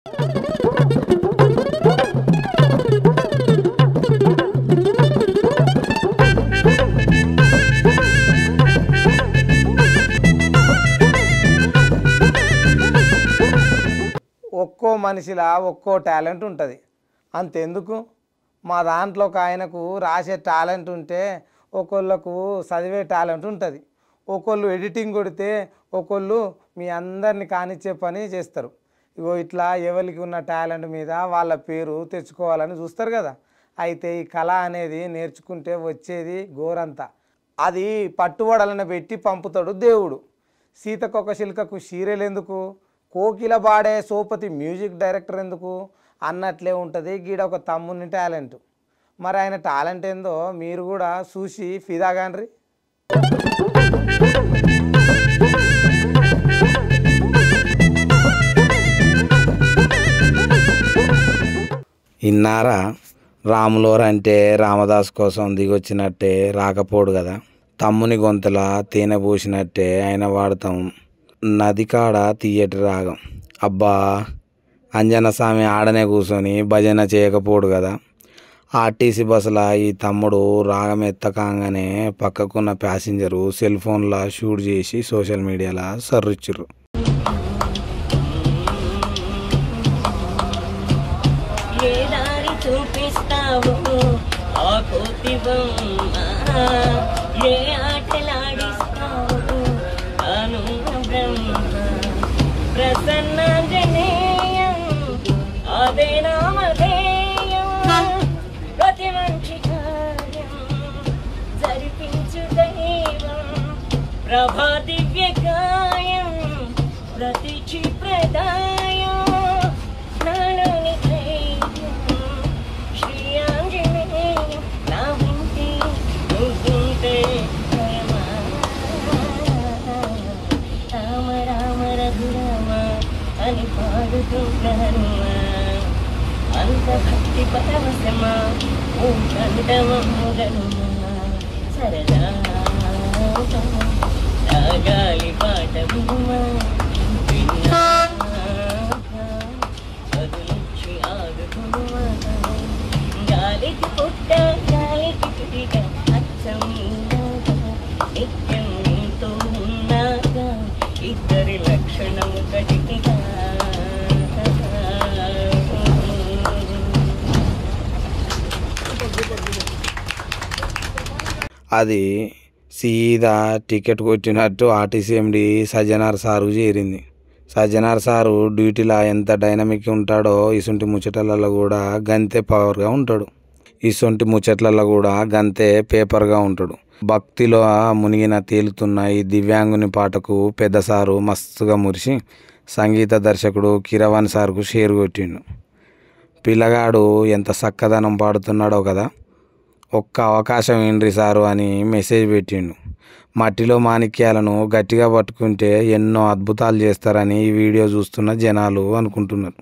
ఒక్కో మనిషిలా ఒక్కో టాలెంట్ ఉంటుంది. అంతెందుకు, మా దాంట్లో ఒక ఆయనకు రాసే టాలెంట్ ఉంటే ఒకళ్ళకు చదివే టాలెంట్ ఉంటుంది. ఒకళ్ళు ఎడిటింగ్ కొడితే ఒకళ్ళు మీ అందరిని కానిచ్చే పని చేస్తారు. ఇగో ఇట్లా ఎవరికి ఉన్న టాలెంట్ మీద వాళ్ళ పేరు తెచ్చుకోవాలని చూస్తారు కదా. అయితే ఈ కళ అనేది నేర్చుకుంటే వచ్చేది గోరంతా. అది పట్టుబడలను పెట్టి పంపుతాడు దేవుడు. సీతకొక శిల్కకు సీరియల్ ఎందుకు, కోకిల బాడే సోపతి మ్యూజిక్ డైరెక్టర్ ఎందుకు అన్నట్లే ఉంటుంది గీడ ఒక తమ్ముని టాలెంట్. మరి ఆయన టాలెంట్ ఏందో మీరు కూడా చూసి ఫిదాగాండ్రి. ఇన్నారా, రాములోర్ అంటే రామదాస్ కోసం దిగొచ్చినట్టే రాకపోడు కదా. తమ్ముని గొంతుల తేనె పూసినట్టే ఆయన వాడతాం నది కాడ తీయటి రాగం. అబ్బా, అంజనస్వామి ఆడనే కూర్చొని భజన చేయకపోడు కదా. ఆర్టీసీ బస్సులో ఈ తమ్ముడు రాగం ఎత్తకాగానే పక్కకున్న ప్యాసింజరు సెల్ ఫోన్లో షూట్ చేసి సోషల్ మీడియాలో సర్రిచ్చిర్రు. ప్రభా దివ్య గాయం ప్రతిచి ప్రదాయం నాలోని ధైర్యం శ్రీ ఆంజనేయం నా వింటే నువ్వుంటే రామ రామ రఘురామ అని పాడుతున్నాను. అంత భక్తి పరవశమా ఓ కంఠమముగనుమా సరదా గాలి పాట చదువుచి ఆడుకుమా గాలికి పుట్ట గాలికి పుట్టిక అచ్చం నిత్యం నీతో ఉన్నాగా ఇద్దరి లక్షణం ఒకటిగా. అది సీదా టికెట్ కొట్టినట్టు ఆర్టీసీ ఎండి సజ్జనార్ సారు చేరింది. సజ్జనార్ సారు డ్యూటీలో ఎంత డైనమిక్ ఉంటాడో ఇసొంటి ముచ్చట్లలో కూడా గంతే పవర్గా ఉంటాడు. ఇసొంటి ముచ్చట్లలో కూడా గంతే పేపర్గా ఉంటాడు. భక్తిలో మునిగిన తేలుతున్న ఈ దివ్యాంగుని పాటకు పెద్ద సారు మస్తుగా మురిసి సంగీత దర్శకుడు కిరవాణి సార్కు షేర్ కొట్టిండు. పిల్లగాడు ఎంత చక్కదనం పాడుతున్నాడో కదా, ఒక్క అవకాశం ఏంటి సారు అని మెసేజ్ పెట్టిండు. మట్టిలో మాణిక్యాలను గట్టిగా పట్టుకుంటే ఎన్నో అద్భుతాలు చేస్తారని ఈ వీడియో చూస్తున్న జనాలు అనుకుంటున్నారు.